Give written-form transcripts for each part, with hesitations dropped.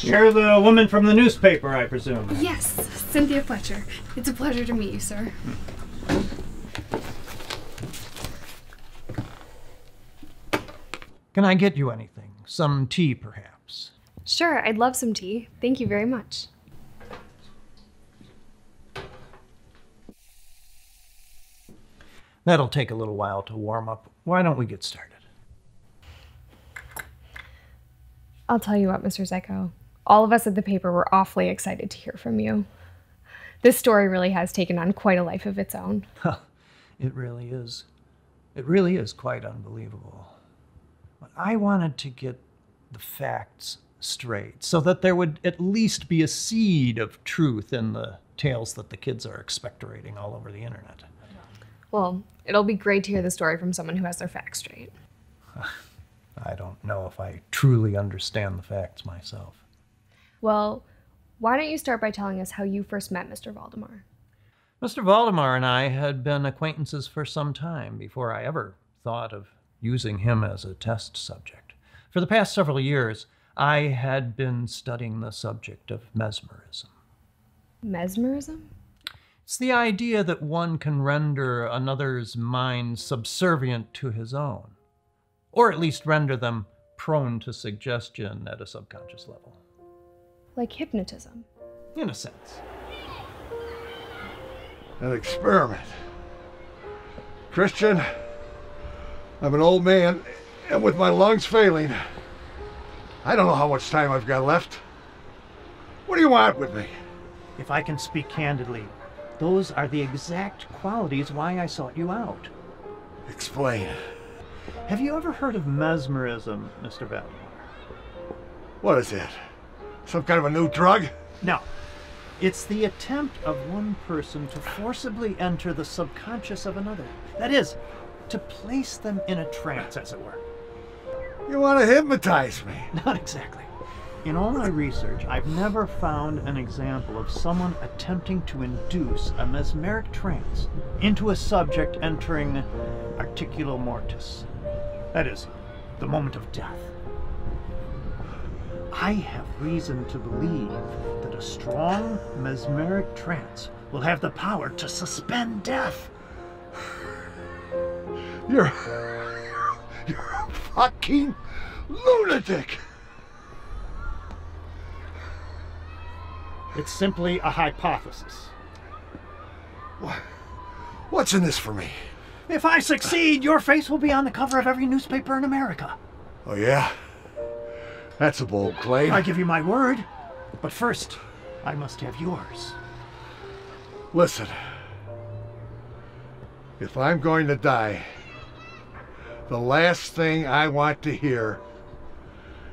You're the woman from the newspaper, I presume. Yes, Cynthia Fletcher. It's a pleasure to meet you, sir. Can I get you anything? Some tea, perhaps? Sure, I'd love some tea. Thank you very much. That'll take a little while to warm up. Why don't we get started? I'll tell you what, Mr. Zecco. All of us at the paper were awfully excited to hear from you. This story really has taken on quite a life of its own. It really is. It really is quite unbelievable. But I wanted to get the facts straight so that there would at least be a seed of truth in the tales that the kids are expectorating all over the internet. Well, it'll be great to hear the story from someone who has their facts straight. I don't know if I truly understand the facts myself. Well, why don't you start by telling us how you first met Mr. Valdemar? Mr. Valdemar and I had been acquaintances for some time before I ever thought of using him as a test subject. For the past several years, I had been studying the subject of mesmerism. Mesmerism? It's the idea that one can render another's mind subservient to his own, or at least render them prone to suggestion at a subconscious level. Like hypnotism? In a sense. An experiment. Christian, I'm an old man, and with my lungs failing, I don't know how much time I've got left. What do you want with me? If I can speak candidly, those are the exact qualities why I sought you out. Explain. Have you ever heard of mesmerism, Mr. Valdemar? What is it? Some kind of a new drug? No. It's the attempt of one person to forcibly enter the subconscious of another. That is, to place them in a trance, as it were. You want to hypnotize me? Not exactly. In all my research, I've never found an example of someone attempting to induce a mesmeric trance into a subject entering articulo mortis. That is, the moment of death. I have reason to believe that a strong mesmeric trance will have the power to suspend death. You're a fucking lunatic! It's simply a hypothesis. What's in this for me? If I succeed, your face will be on the cover of every newspaper in America. Oh, yeah? That's a bold claim. I give you my word, but first, I must have yours. Listen, if I'm going to die, the last thing I want to hear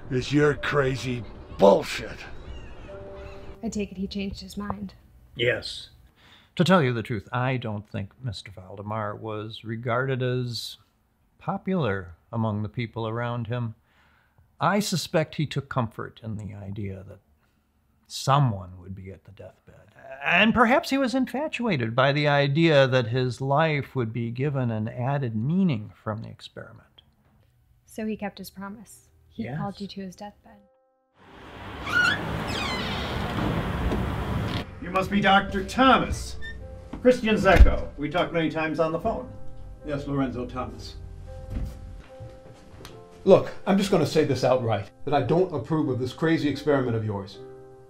is your crazy bullshit. I take it he changed his mind. Yes. To tell you the truth, I don't think Mr. Valdemar was regarded as popular among the people around him. I suspect he took comfort in the idea that someone would be at the deathbed. And perhaps he was infatuated by the idea that his life would be given an added meaning from the experiment. So he kept his promise. He Yes. called you to his deathbed. You must be Dr. Thomas. Christian Zecco. We talked many times on the phone. Yes, Lorenzo Thomas. Look, I'm just going to say this outright, that I don't approve of this crazy experiment of yours.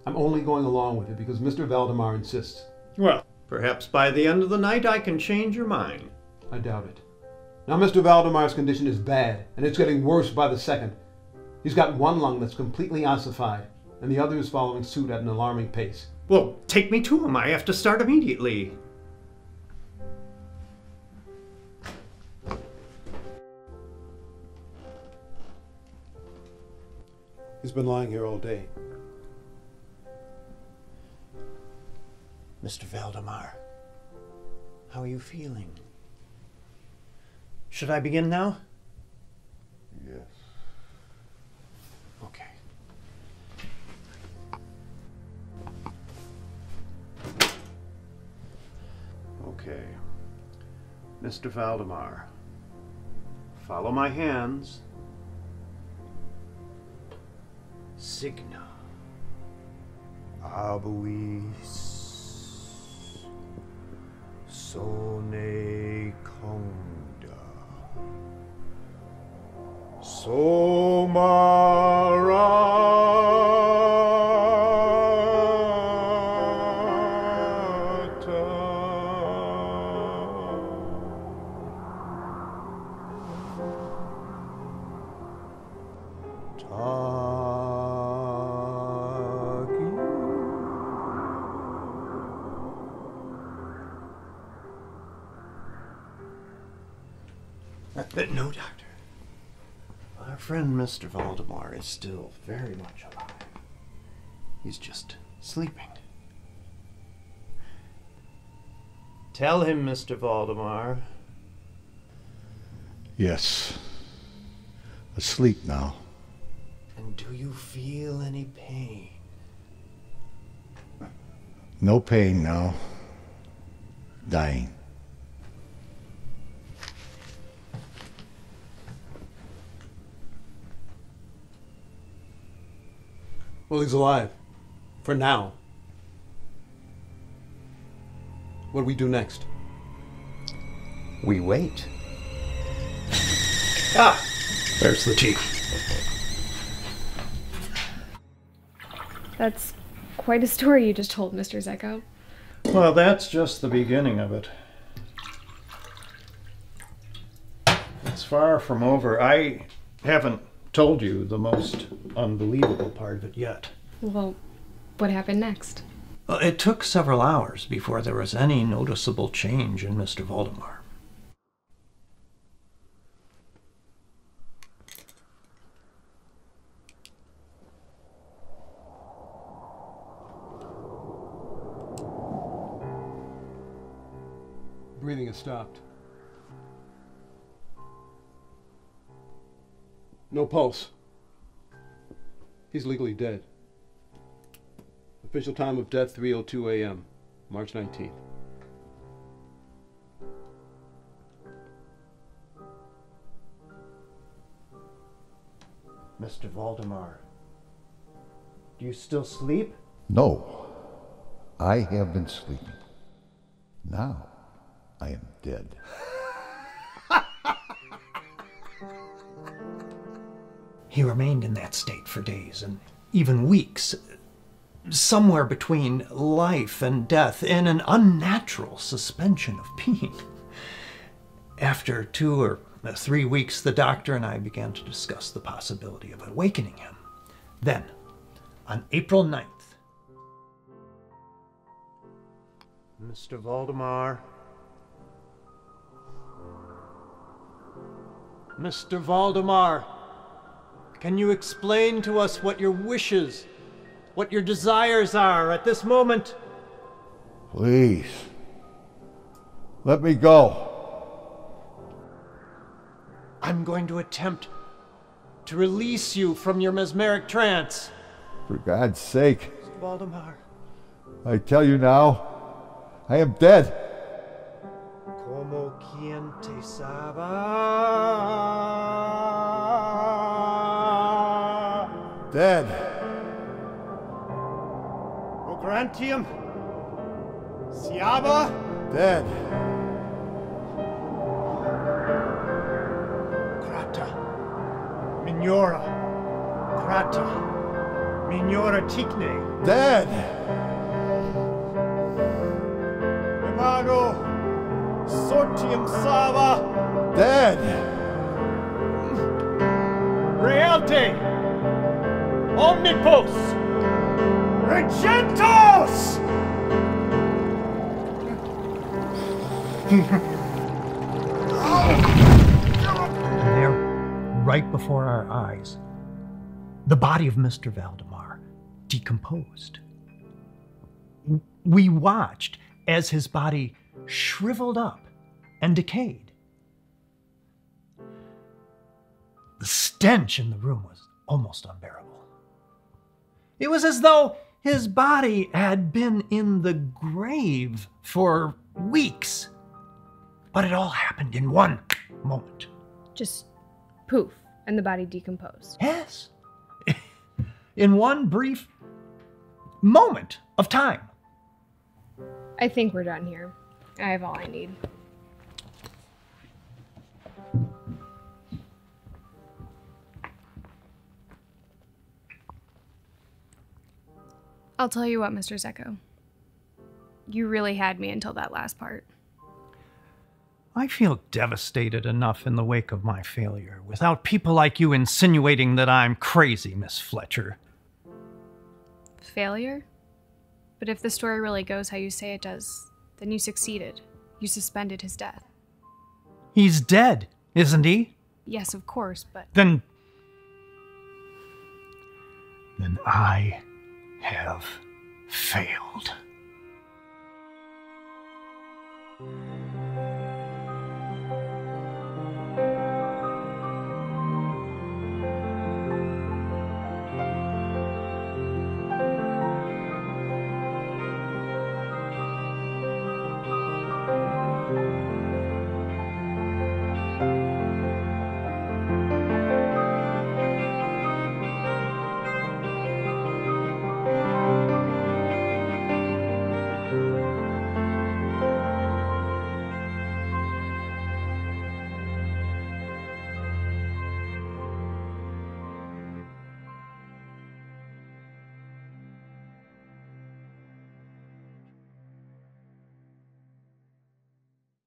I'm only going along with it because Mr. Valdemar insists. Well, perhaps by the end of the night I can change your mind. I doubt it. Now, Mr. Valdemar's condition is bad, and it's getting worse by the second. He's got one lung that's completely ossified, and the other is following suit at an alarming pace. Well, take me to him. I have to start immediately. He's been lying here all day. Mr. Valdemar, how are you feeling? Should I begin now? Yes. Okay. Okay. Mr. Valdemar, follow my hands. Signa. Abuis. Sone Konda. No, Doctor. Our friend Mr. Valdemar is still very much alive. He's just sleeping. Tell him, Mr. Valdemar. Yes. Asleep now. And do you feel any pain? No pain now. Dying. Well, he's alive. For now. What do we do next? We wait. Ah! There's the tea. That's quite a story you just told, Mr. Zecco. Well, that's just the beginning of it. It's far from over. I haven't told you the most unbelievable part of it yet. Well, what happened next? Well, it took several hours before there was any noticeable change in Mr. Valdemar. Breathing has stopped. No pulse. He's legally dead. Official time of death, 3:02 a.m., March 19th. Mr. Valdemar, do you still sleep? No. I have been sleeping. Now I am dead. He remained in that state for days and even weeks, somewhere between life and death, in an unnatural suspension of being. After 2 or 3 weeks, the doctor and I began to discuss the possibility of awakening him. Then, on April 9th, Mr. Valdemar. Mr. Valdemar, can you explain to us what your wishes, what your desires are at this moment? Please. Let me go. I'm going to attempt to release you from your mesmeric trance. For God's sake. Mr. Valdemar. I tell you now, I am dead. Como quien te sabe. Dead. Ograntium. Siaba. Dead. Grata. Mignora. Grata. Mignora ticne. Dead. Hermano. Sortium Sava. Dead. Realte. Omnipos. Regentos. there, right before our eyes, The body of Mr. Valdemar decomposed. We watched as his body shriveled up and decayed. The stench in the room was almost unbearable. It was as though his body had been in the grave for weeks. But it all happened in one moment. Just poof, and the body decomposed. Yes. In one brief moment of time. I think we're done here. I have all I need. I'll tell you what, Mr. Zecco. You really had me until that last part. I feel devastated enough in the wake of my failure without people like you insinuating that I'm crazy, Miss Fletcher. Failure? But if the story really goes how you say it does, then you succeeded. You suspended his death. He's dead, isn't he? Yes, of course, but... Then I have failed.